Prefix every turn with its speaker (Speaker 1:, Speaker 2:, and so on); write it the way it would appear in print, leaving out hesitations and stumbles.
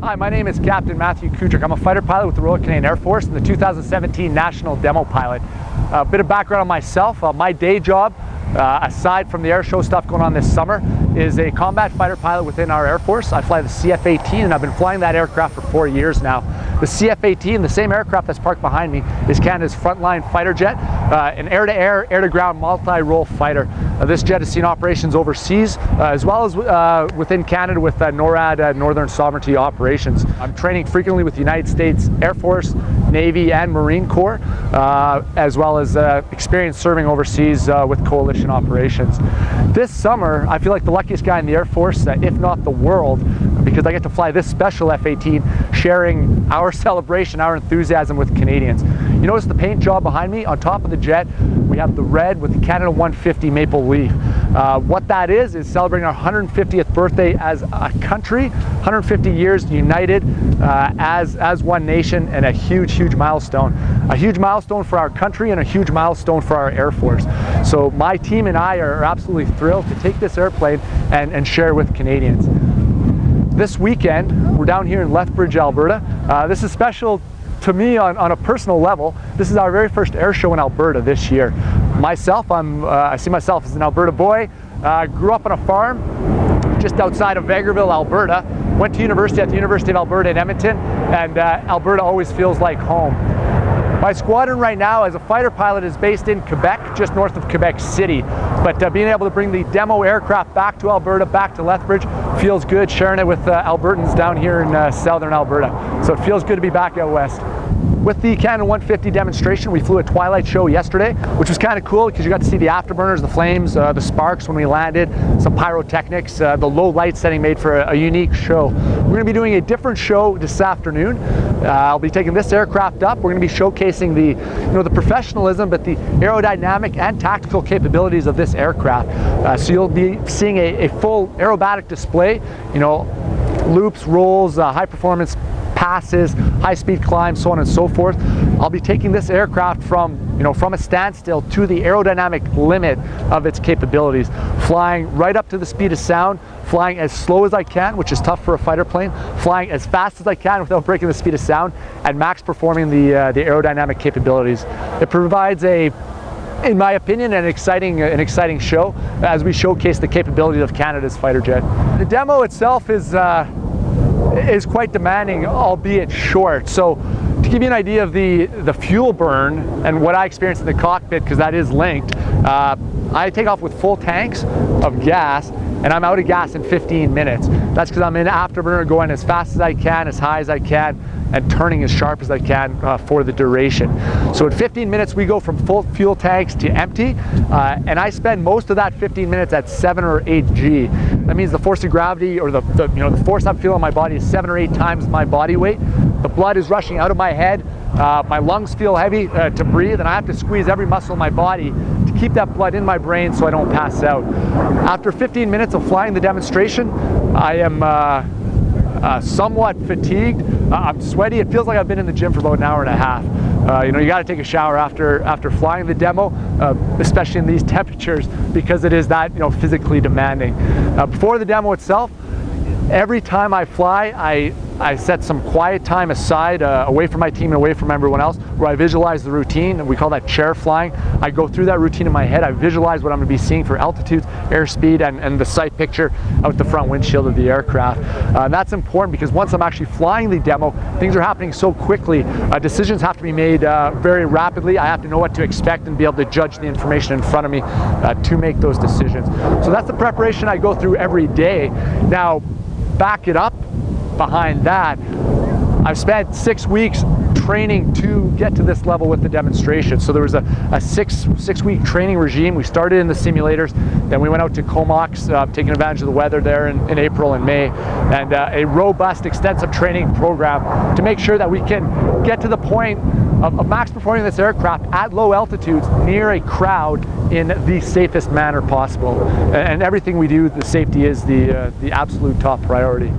Speaker 1: Hi, my name is Captain Matthew Kutryk. I'm a fighter pilot with the Royal Canadian Air Force and the 2017 National Demo Pilot. A bit of background on myself. My day job, aside from the air show stuff going on this summer, is a combat fighter pilot within our Air Force. I fly the CF-18 and I've been flying that aircraft for 4 years now. The CF-18, the same aircraft that's parked behind me, is Canada's frontline fighter jet, an air-to-air, air-to-ground multi-role fighter. This jet has seen operations overseas as well as within Canada with NORAD, Northern Sovereignty operations. I'm training frequently with the United States Air Force, Navy and Marine Corps, as well as experience serving overseas with coalition operations. This summer, I feel like the luckiest guy in the Air Force, if not the world, because I get to fly this special F-18, sharing our celebration, our enthusiasm with Canadians. You notice the paint job behind me? On top of the jet, we have the red with the Canada 150 maple leaf. What that is celebrating our 150th birthday as a country, 150 years united as one nation, and a huge milestone. A huge milestone for our country and a huge milestone for our Air Force. So my team and I are absolutely thrilled to take this airplane and share with Canadians. This weekend, we're down here in Lethbridge, Alberta. This is special to me on a personal level. This is our very first air show in Alberta this year. Myself, I see myself as an Alberta boy. Grew up on a farm just outside of Vegreville, Alberta. Went to university at the University of Alberta in Edmonton, and Alberta always feels like home. My squadron right now as a fighter pilot is based in Quebec, just north of Quebec City. But being able to bring the demo aircraft back to Alberta, back to Lethbridge, feels good, sharing it with Albertans down here in southern Alberta. So it feels good to be back out west. With the Canada 150 demonstration, we flew a twilight show yesterday, which was kind of cool because you got to see the afterburners, the flames, the sparks when we landed, some pyrotechnics, the low light setting made for a unique show. We're going to be doing a different show this afternoon. I'll be taking this aircraft up. We're going to be showcasing the professionalism, but the aerodynamic and tactical capabilities of this aircraft. So you'll be seeing a full aerobatic display, loops, rolls, high performance passes, high-speed climbs, so on and so forth. I'll be taking this aircraft from a standstill to the aerodynamic limit of its capabilities, flying right up to the speed of sound, flying as slow as I can, which is tough for a fighter plane, flying as fast as I can without breaking the speed of sound, and max performing the aerodynamic capabilities. It provides in my opinion, an exciting show as we showcase the capabilities of Canada's fighter jet. The demo itself is quite demanding, albeit short. So to give you an idea of the fuel burn and what I experienced in the cockpit, because that is linked, I take off with full tanks of gas and I'm out of gas in 15 minutes. That's because I'm in afterburner going as fast as I can, as high as I can, and turning as sharp as I can for the duration. So in 15 minutes we go from full fuel tanks to empty, and I spend most of that 15 minutes at 7 or 8 G. That means the force of gravity, or the force I'm feeling in my body, is 7 or 8 times my body weight. The blood is rushing out of my head. My lungs feel heavy to breathe, and I have to squeeze every muscle in my body to keep that blood in my brain so I don't pass out. After 15 minutes of flying the demonstration, I am somewhat fatigued. I'm sweaty. It feels like I've been in the gym for about an hour and a half. You got to take a shower after flying the demo, especially in these temperatures, because it is that physically demanding. Before the demo itself, every time I fly, I set some quiet time aside, away from my team and away from everyone else, where I visualize the routine, and we call that chair flying. I go through that routine in my head. I visualize what I'm going to be seeing for altitudes, airspeed, and the sight picture out the front windshield of the aircraft. And that's important because once I'm actually flying the demo, things are happening so quickly. Decisions have to be made very rapidly. I have to know what to expect and be able to judge the information in front of me to make those decisions. So that's the preparation I go through every day. Now, back it up. Behind that, I've spent 6 weeks training to get to this level with the demonstration. So there was a six-week training regime. We started in the simulators, then we went out to Comox, taking advantage of the weather there in April and May, and a robust, extensive training program to make sure that we can get to the point of max performing this aircraft at low altitudes near a crowd in the safest manner possible. And everything we do, the safety is the absolute top priority.